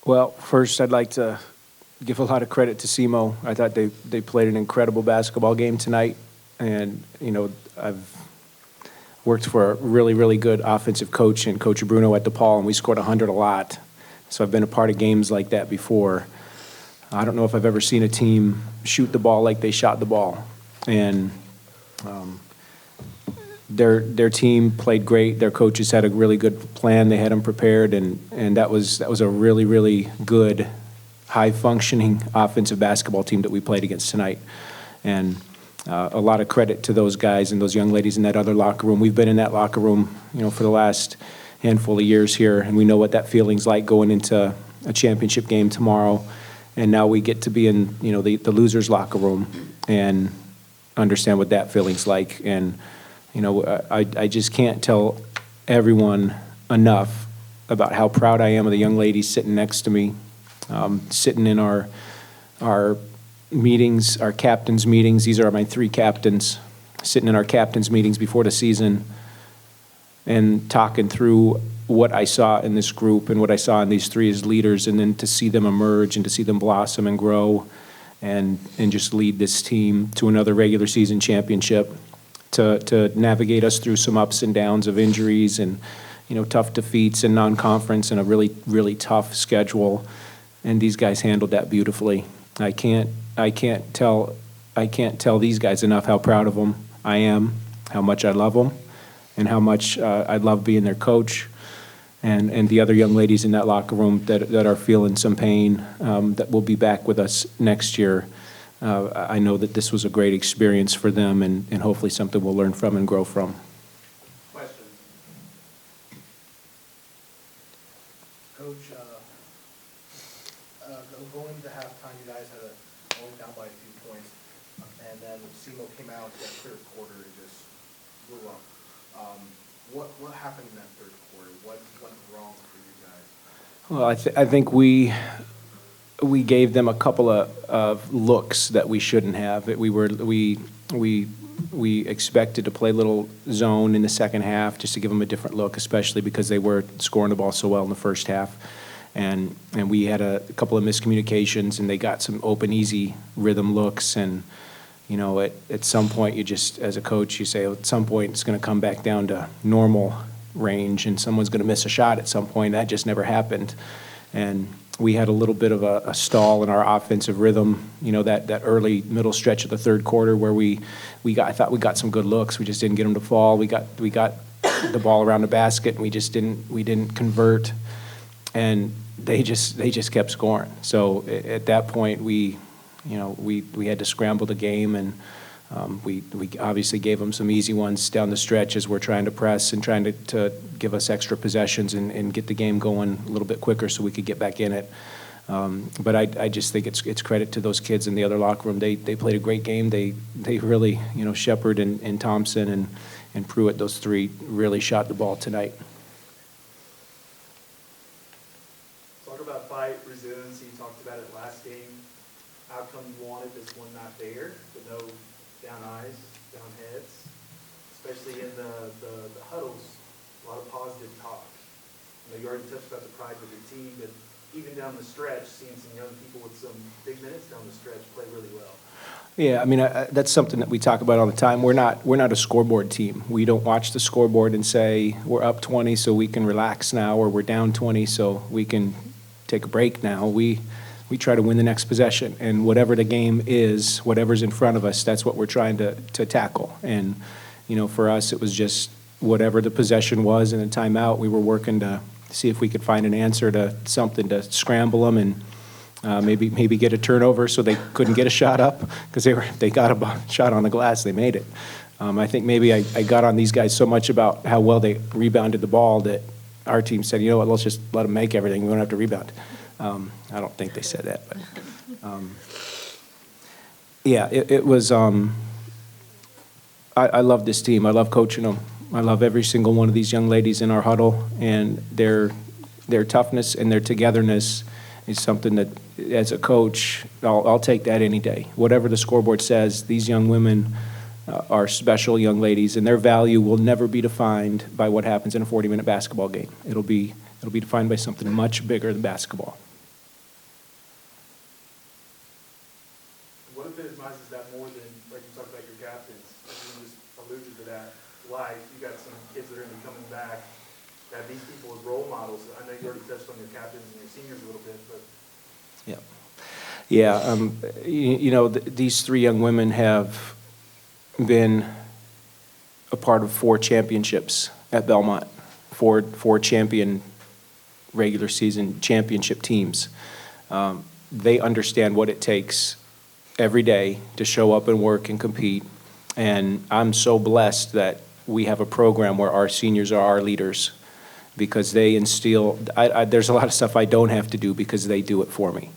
Well, first, I'd like to give a lot of credit to SEMO. I thought they played an incredible basketball game tonight. And, I've worked for a really, really good offensive coach and Coach Bruno at DePaul, and we scored 100 a lot. So I've been a part of games like that before. I don't know if I've ever seen a team shoot the ball like they shot the ball. And their team played great. Their coaches had a really good plan. They had them prepared, and that was a really, really good, high-functioning offensive basketball team that we played against tonight. And a lot of credit to those guys and those young ladies in that other locker room. We've been in that locker room, for the last handful of years here, and we know what that feeling's like going into a championship game tomorrow. And now we get to be in, the losers' locker room and understand what that feeling's like. And, I just can't tell everyone enough about how proud I am of the young ladies sitting next to me, sitting in our meetings, our captains' meetings. These are my 3 captains, sitting in our captains' meetings before the season and talking through what I saw in this group and what I saw in these 3 as leaders, and then to see them emerge and to see them blossom and grow and just lead this team to another regular season championship, to navigate us through some ups and downs of injuries and, tough defeats and non-conference and a really, really tough schedule. And these guys handled that beautifully. I can't tell these guys enough how proud of them I am, how much I love them, and how much I love being their coach. And the other young ladies in that locker room that are feeling some pain, that will be back with us next year. I know that this was a great experience for them, and hopefully something we'll learn from and grow from. Questions? Coach, going into halftime, you guys had only down by a few points, and then SEMO came out that third quarter and just blew up. What happened in that third quarter? What went wrong for you guys? Well, I think we gave them a couple of looks that we shouldn't have. We expected to play a little zone in the second half just to give them a different look, especially because they were scoring the ball so well in the first half. And we had a couple of miscommunications, and they got some open, easy rhythm looks. And, at some point, you just, as a coach, you say, at some point, it's going to come back down to normal range, and someone's going to miss a shot at some point. That just never happened. And we had a little bit of a stall in our offensive rhythm, that early middle stretch of the third quarter where I thought we got some good looks. We just didn't get them to fall. We got the ball around the basket, and we didn't convert. And they just kept scoring. So at that point, we had to scramble the game, and we obviously gave them some easy ones down the stretch as we're trying to press and trying to give us extra possessions and get the game going a little bit quicker so we could get back in it. But I just think it's credit to those kids in the other locker room. They played a great game. They really, Shepard and Thompson and Pruitt, those 3 really shot the ball tonight. About fight resiliency, you talked about it last game. How come you wanted this one not there, but no down eyes, down heads, especially in the huddles, a lot of positive talk. You already touched about the pride of your team, but even down the stretch, seeing some young people with some big minutes down the stretch play really well. Yeah, I mean, that's something that we talk about all the time. We're not a scoreboard team. We don't watch the scoreboard and say we're up 20 so we can relax now, or we're down 20 so we can take a break now. We try to win the next possession, and whatever the game is, whatever's in front of us, that's what we're trying to tackle. And for us, it was just whatever the possession was in a timeout, we were working to see if we could find an answer to something to scramble them and maybe get a turnover so they couldn't get a shot up, because they got a shot on the glass, they made it. I think maybe I got on these guys so much about how well they rebounded the ball that our team said, what, let's just let them make everything. We don't have to rebound. I don't think they said that, but yeah, it was. I love this team. I love coaching them. I love every single one of these young ladies in our huddle, and their toughness and their togetherness is something that, as a coach, I'll take that any day. Whatever the scoreboard says, these young women are special young ladies, and their value will never be defined by what happens in a 40-minute basketball game. It'll be defined by something much bigger than basketball. have these people as role models. I know you already touched on your captains and your seniors a little bit, but Yeah. Yeah, these three young women have been a part of 4 championships at Belmont, four champion regular season championship teams. They understand what it takes every day to show up and work and compete. And I'm so blessed that we have a program where our seniors are our leaders, because they instill, there's a lot of stuff I don't have to do because they do it for me.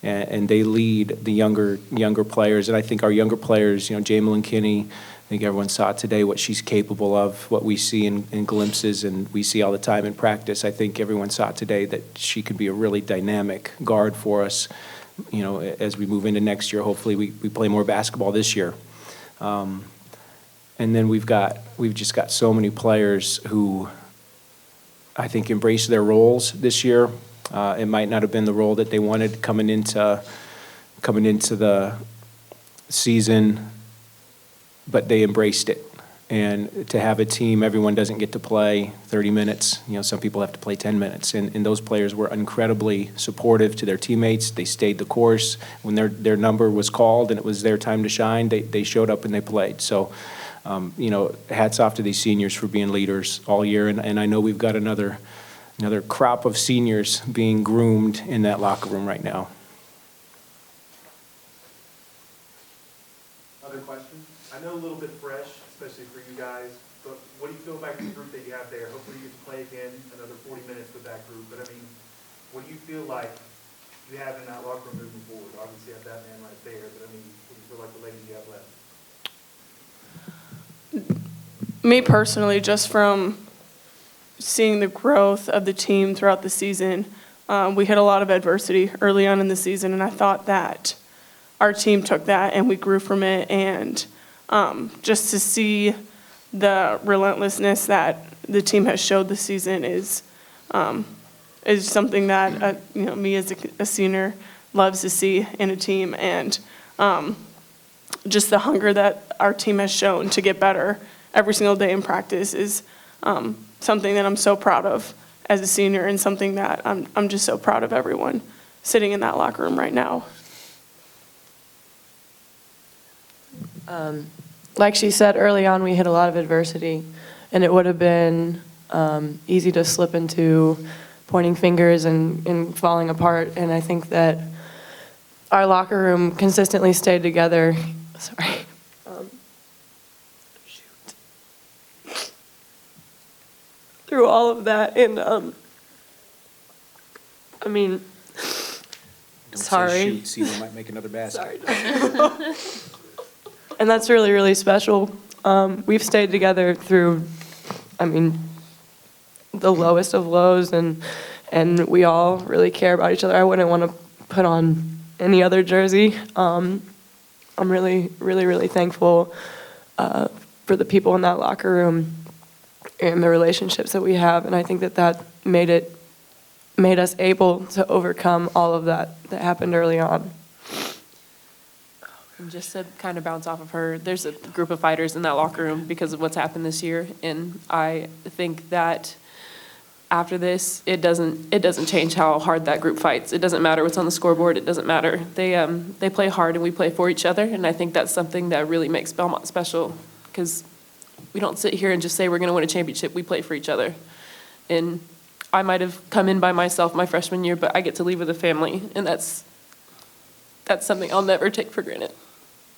And they lead the younger players. And I think our younger players, Jamelyn Kinney, I think everyone saw today what she's capable of, what we see in glimpses and we see all the time in practice. I think everyone saw today that she could be a really dynamic guard for us, as we move into next year. Hopefully we play more basketball this year. And then we've just got so many players who I think embrace their roles this year. It might not have been the role that they wanted coming into the season, but they embraced it. And to have a team, everyone doesn't get to play 30 minutes. Some people have to play 10 minutes. And those players were incredibly supportive to their teammates. They stayed the course. When their number was called and it was their time to shine, they showed up and they played. So, hats off to these seniors for being leaders all year. And I know we've got another crop of seniors being groomed in that locker room right now. other questions? I know a little bit fresh, especially for you guys, but what do you feel about the group that you have there? Hopefully you get to play again another 40 minutes with that group, but I mean, what do you feel like you have in that locker room moving forward? Obviously you have that man right there, but I mean, what do you feel like the ladies you have left? Me personally, just from seeing the growth of the team throughout the season, we had a lot of adversity early on in the season, and I thought that our team took that and we grew from it. And just to see the relentlessness that the team has showed this season is something that me as a senior loves to see in a team. And just the hunger that our team has shown to get better every single day in practice is something that I'm so proud of as a senior, and something that I'm just so proud of everyone sitting in that locker room right now. Like she said early on, we hit a lot of adversity, and it would have been easy to slip into pointing fingers and falling apart. And I think that our locker room consistently stayed together. Sorry. Through all of that, and I mean, Don't sorry. say shoot. See, we might make another basket. Sorry. And that's really, really special. We've stayed together through, the lowest of lows, and we all really care about each other. I wouldn't want to put on any other jersey. I'm really, really, really thankful for the people in that locker room and the relationships that we have, and I think that made us able to overcome all of that happened early on. And just to kind of bounce off of her, there's a group of fighters in that locker room because of what's happened this year, and I think that after this, it doesn't change how hard that group fights. It doesn't matter what's on the scoreboard. It doesn't matter. They play hard and we play for each other, and I think that's something that really makes Belmont special, because we don't sit here and just say we're going to win a championship. We play for each other. And I might have come in by myself my freshman year, but I get to leave with a family, and that's something I'll never take for granted.